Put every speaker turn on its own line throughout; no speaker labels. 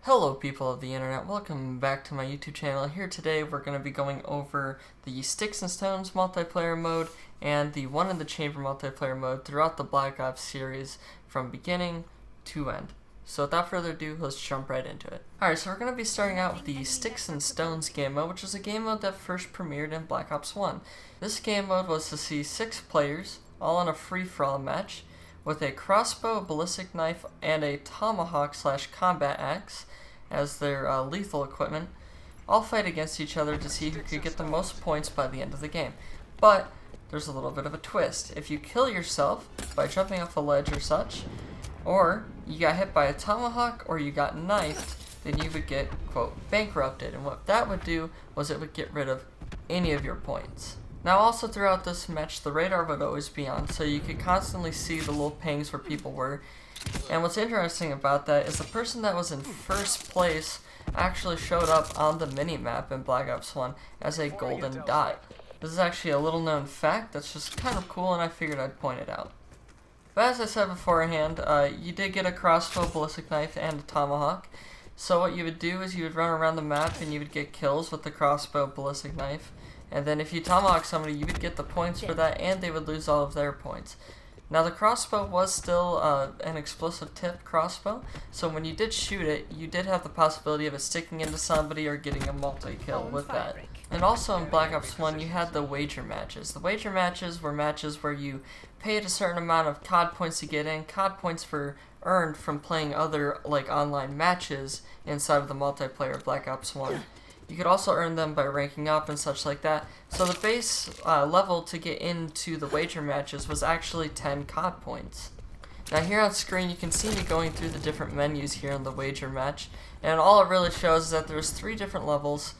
Hello people of the internet, welcome back to my YouTube channel. Here today we're going to be going over the Sticks and Stones multiplayer mode and the One in the Chamber multiplayer mode throughout the Black Ops series from beginning to end. So without further ado, let's jump right into it. Alright, so we're going to be starting out with the Sticks and Stones game mode, which is a game mode that first premiered in Black Ops 1. This game mode was to see 6 players, all in a free-for-all match, with a crossbow, ballistic knife, and a tomahawk/combat axe as their lethal equipment, all fight against each other to see who could get the most points by the end of the game. But there's a little bit of a twist. If you kill yourself by jumping off a ledge or such, or you got hit by a tomahawk or you got knifed, then you would get, quote, bankrupted. And what that would do was it would get rid of any of your points. Now also throughout this match, the radar would always be on, so you could constantly see the little pings where people were. And what's interesting about that is the person that was in first place actually showed up on the mini-map in Black Ops 1 as a golden dot. This is actually a little known fact that's just kind of cool, and I figured I'd point it out. But as I said beforehand, you did get a crossbow, ballistic knife, and a tomahawk. So what you would do is you would run around the map and you would get kills with the crossbow, ballistic knife. And then if you tomahawk somebody, you would get the points for that, and they would lose all of their points. Now the crossbow was still an explosive tip crossbow, so when you did shoot it, you did have the possibility of it sticking into somebody or getting a multi-kill with that. And also in Black Ops 1, you had the wager matches. The wager matches were matches where you paid a certain amount of COD points to get in. COD points were earned from playing other online matches inside of the multiplayer Black Ops 1. You could also earn them by ranking up and such like that. So the base level to get into the wager matches was actually 10 COD points. Now here on screen you can see me going through the different menus here in the wager match, and all it really shows is that there's 3 different levels.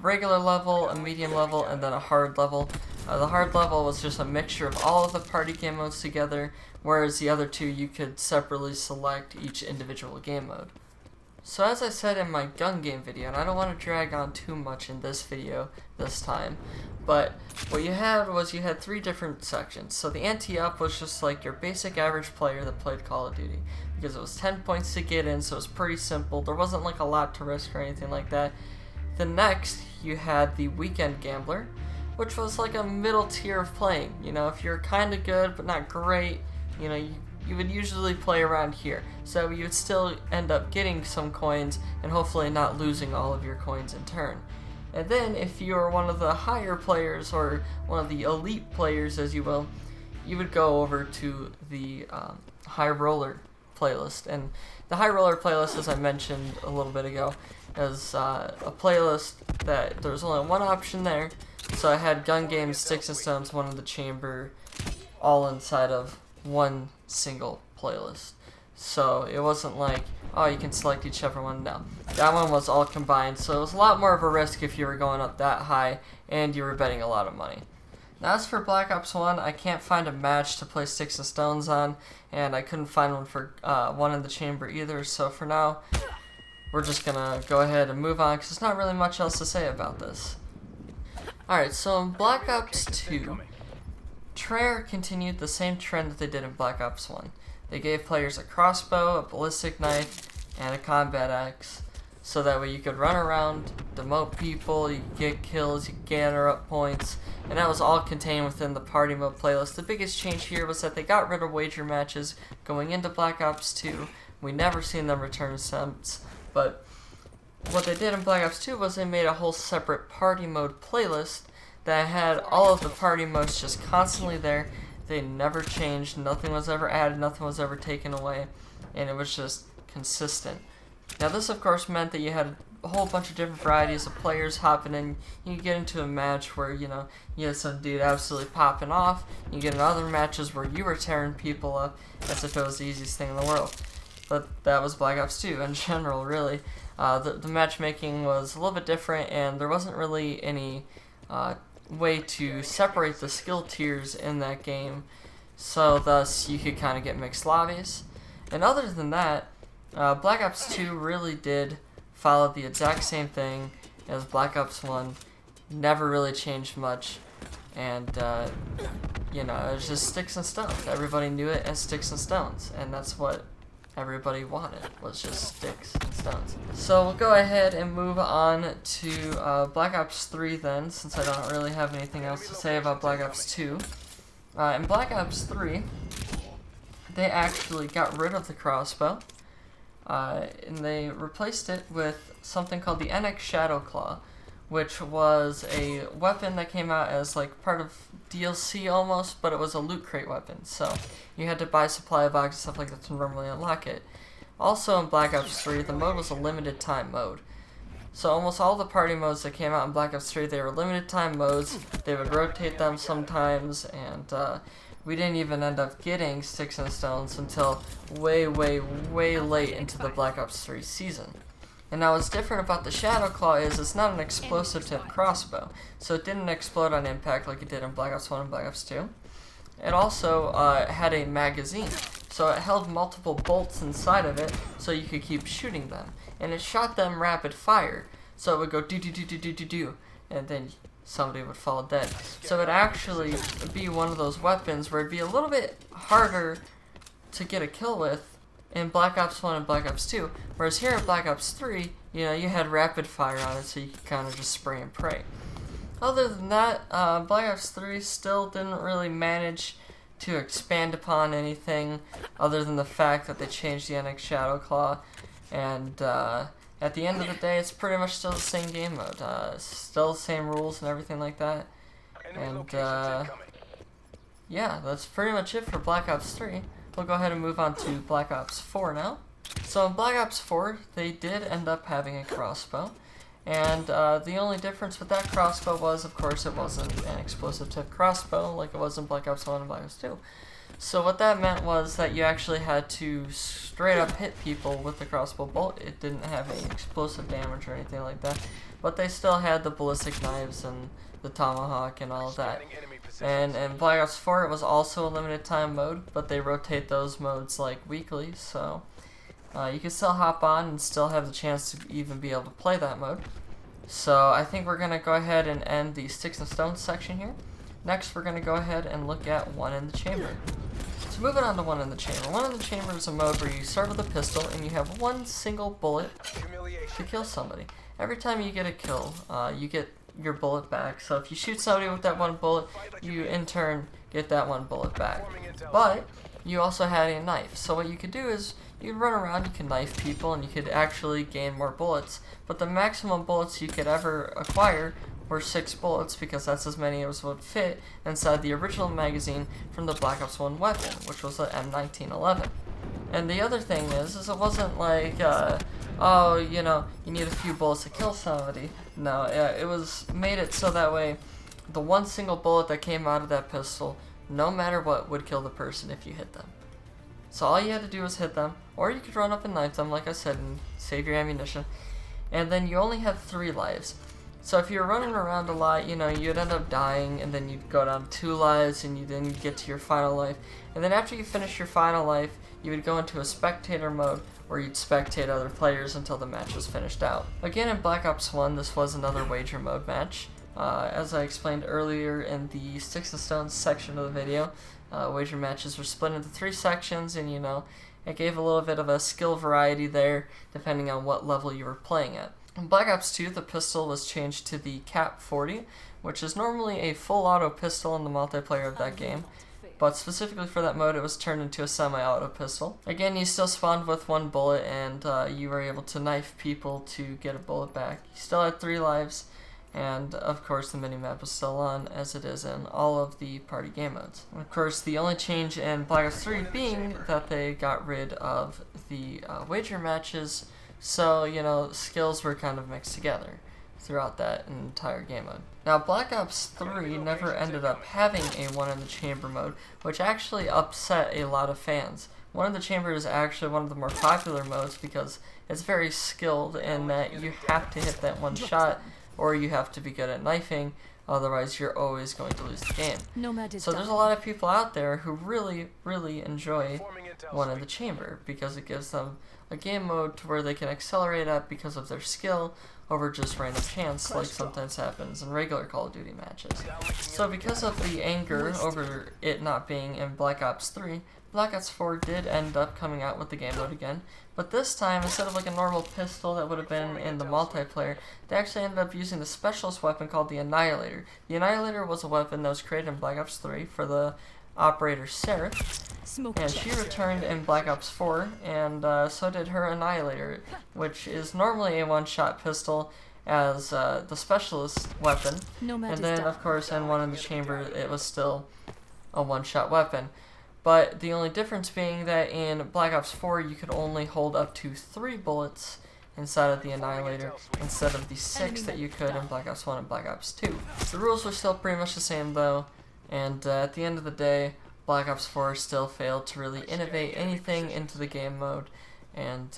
Regular level, a medium level, and then a hard level. The hard level was just a mixture of all of the party game modes together, whereas the other 2 you could separately select each individual game mode. So as I said in my gun game video, and I don't want to drag on too much in this video this time, but what you had was you had 3 different sections. So the ante-up was just like your basic average player that played Call of Duty, because it was 10 points to get in, so it was pretty simple. There wasn't like a lot to risk or anything like that. Then next, you had the Weekend Gambler, which was like a middle tier of playing. You know, if you're kind of good but not great, you know, you would usually play around here. So you would still end up getting some coins and hopefully not losing all of your coins in turn. And then if you're one of the higher players, or one of the elite players as you will, you would go over to the High Roller playlist. And the High Roller playlist, as I mentioned a little bit ago, is a playlist that there's only one option there. So I had Gun Games, Sticks and Stones, One in the Chamber, all inside of one single playlist. So it wasn't like, oh, you can select whichever one. No, that one was all combined, so it was a lot more of a risk if you were going up that high and you were betting a lot of money. Now as for Black Ops 1, I can't find a match to play Sticks and Stones on, and I couldn't find one for One in the Chamber either, so for now we're just gonna go ahead and move on because there's not really much else to say about this. Alright, so in Black Ops 2, Treyarch continued the same trend that they did in Black Ops 1. They gave players a crossbow, a ballistic knife, and a combat axe, so that way you could run around, demote people, you could get kills, you could gather up points, and that was all contained within the party mode playlist. The biggest change here was that they got rid of wager matches going into Black Ops 2. We never seen them return since, but what they did in Black Ops 2 was they made a whole separate party mode playlist that had all of the party modes just constantly there. They never changed, nothing was ever added, nothing was ever taken away, and it was just consistent. Now this of course meant that you had a whole bunch of different varieties of players hopping in. You could get into a match where, you know, you had some dude absolutely popping off. You get in other matches where you were tearing people up as if it was the easiest thing in the world. But that was Black Ops 2 in general, really. The matchmaking was a little bit different, and there wasn't really any way to separate the skill tiers in that game, so thus you could kind of get mixed lobbies. And other than that, Black Ops 2 really did follow the exact same thing as Black Ops 1, never really changed much, and you know, it was just Sticks and Stones. Everybody knew it as Sticks and Stones, and that's what everybody wanted, was just Sticks and Stones. So we'll go ahead and move on to Black Ops 3 then, since I don't really have anything else to say about Black Ops 2. In Black Ops 3, they actually got rid of the crossbow, and they replaced it with something called the NX Shadowclaw, which was a weapon that came out as like part of DLC almost, but it was a loot crate weapon, so you had to buy supply boxes and stuff like that to normally unlock it. Also in Black Ops 3, the mode was a limited time mode. So almost all the party modes that came out in Black Ops 3, they were limited time modes. They would rotate them sometimes, and we didn't even end up getting Sticks and Stones until way late into the Black Ops 3 season. And now what's different about the Shadowclaw is it's not an explosive tip crossbow, so it didn't explode on impact like it did in Black Ops 1 and Black Ops 2. It also had a magazine, so it held multiple bolts inside of it so you could keep shooting them. And it shot them rapid fire, so it would go do, and then somebody would fall dead. So it would actually be one of those weapons where it'd be a little bit harder to get a kill with in Black Ops 1 and Black Ops 2, whereas here in Black Ops 3, you know, you had rapid fire on it, so you could kind of just spray and pray. Other than that, Black Ops 3 still didn't really manage to expand upon anything other than the fact that they changed the NX Shadowclaw, and at the end of the day, it's pretty much still the same game mode, still the same rules and everything like that, and yeah, that's pretty much it for Black Ops 3. We'll go ahead and move on to Black Ops 4 now. So in Black Ops 4, they did end up having a crossbow, and the only difference with that crossbow was, of course, it wasn't an explosive tip crossbow like it was in Black Ops 1 and Black Ops 2. So what that meant was that you actually had to straight up hit people with the crossbow bolt. It didn't have any explosive damage or anything like that, but they still had the ballistic knives and the tomahawk and all of that. And in Black Ops 4, it was also a limited time mode, but they rotate those modes like weekly, so you can still hop on and still have the chance to even be able to play that mode. So I think we're going to go ahead and end the Sticks and Stones section here. Next, we're going to go ahead and look at One in the Chamber. So moving on to One in the Chamber. One in the Chamber is a mode where you start with a pistol and you have one single bullet to kill somebody. Every time you get a kill, you get your bullet back. So if you shoot somebody with that one bullet, you in turn get that one bullet back. But you also had a knife. So what you could do is you could run around, you could knife people, and you could actually gain more bullets. But the maximum bullets you could ever acquire were 6 bullets, because that's as many as would fit inside the original magazine from the Black Ops 1 weapon, which was the M1911. And the other thing is it wasn't like, oh, you know, you need a few bullets to kill somebody. No, it was made it so that way the one single bullet that came out of that pistol, no matter what, would kill the person if you hit them. So all you had to do was hit them, or you could run up and knife them, like I said, and save your ammunition. And then you only had 3 lives. So if you were running around a lot, you know, you'd end up dying, and then you'd go down 2 lives, and then you'd get to your final life. And then after you finish your final life, you would go into a spectator mode, where you'd spectate other players until the match was finished out. Again, in Black Ops 1, this was another wager mode match. As I explained earlier in the Sticks and Stones section of the video, wager matches were split into 3 sections, and you know, it gave a little bit of a skill variety there, depending on what level you were playing at. In Black Ops 2, the pistol was changed to the Cap 40, which is normally a full auto pistol in the multiplayer of that game, but specifically for that mode it was turned into a semi-auto pistol. Again, you still spawned with 1 bullet, and you were able to knife people to get a bullet back. You still had 3 lives, and of course the minimap was still on, as it is in all of the party game modes. And of course, the only change in Black Ops 3 being that they got rid of the wager matches, so, you know, skills were kind of mixed together throughout that entire game mode. Now, Black Ops 3 never ended up having a One in the Chamber mode, which actually upset a lot of fans. One in the Chamber is actually one of the more popular modes because it's very skilled in that you have to hit that one shot, or you have to be good at knifing, otherwise you're always going to lose the game. So there's a lot of people out there who really enjoy One in the Chamber because it gives them a game mode to where they can accelerate at because of their skill over just random chance, like sometimes happens in regular Call of Duty matches. So because of the anger over it not being in Black Ops 3, Black Ops 4 did end up coming out with the game mode again, but this time, instead of like a normal pistol that would have been in the multiplayer, they actually ended up using the specialist weapon called the Annihilator. The Annihilator was a weapon that was created in Black Ops 3 for the operator Seraph, and she returned in Black Ops 4, and so did her Annihilator, which is normally a one-shot pistol as the specialist weapon, and then of course in One in the Chamber it was still a one-shot weapon. But the only difference being that in Black Ops 4 you could only hold up to 3 bullets inside of the Annihilator instead of the 6 that you could in Black Ops 1 and Black Ops 2. The rules were still pretty much the same though, and at the end of the day, Black Ops 4 still failed to really innovate anything into the game mode, and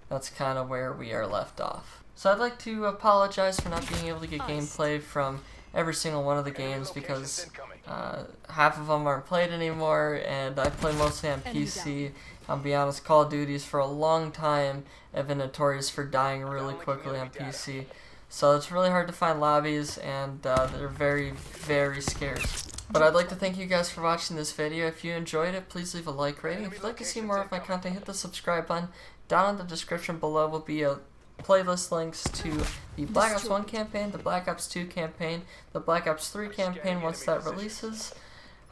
that's kind of where we are left off. So I'd like to apologize for not being able to get gameplay from every single one of the games because half of them aren't played anymore, and I play mostly on PC. I'll be honest, Call of Duty's for a long time have been notorious for dying really quickly on PC. So it's really hard to find lobbies, and they're very, very scarce. But I'd like to thank you guys for watching this video. If you enjoyed it, please leave a like rating. If you'd like to see more of my content, hit the subscribe button. Down in the description below will be a playlist links to the Black Ops 1 campaign, the Black Ops 2 campaign, the Black Ops 3 campaign once that releases.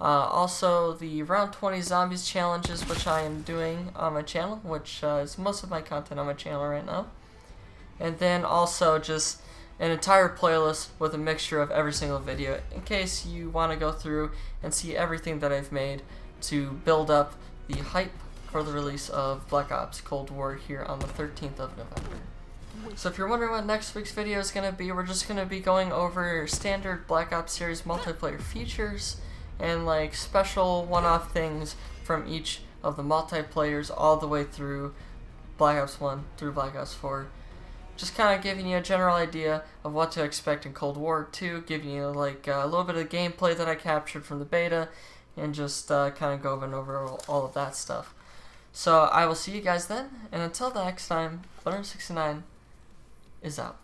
Also the Round 20 Zombies challenges, which I am doing on my channel, which is most of my content on my channel right now. And then also just an entire playlist with a mixture of every single video in case you want to go through and see everything that I've made to build up the hype for the release of Black Ops Cold War here on the 13th of November. So if you're wondering what next week's video is going to be, we're just going to be going over standard Black Ops series multiplayer features and like special one-off things from each of the multiplayers all the way through Black Ops 1 through Black Ops 4. Just kind of giving you a general idea of what to expect in Cold War 2, giving you like a little bit of the gameplay that I captured from the beta, and just kind of going over all of that stuff. So I will see you guys then, and until the next time, Learn69 is out.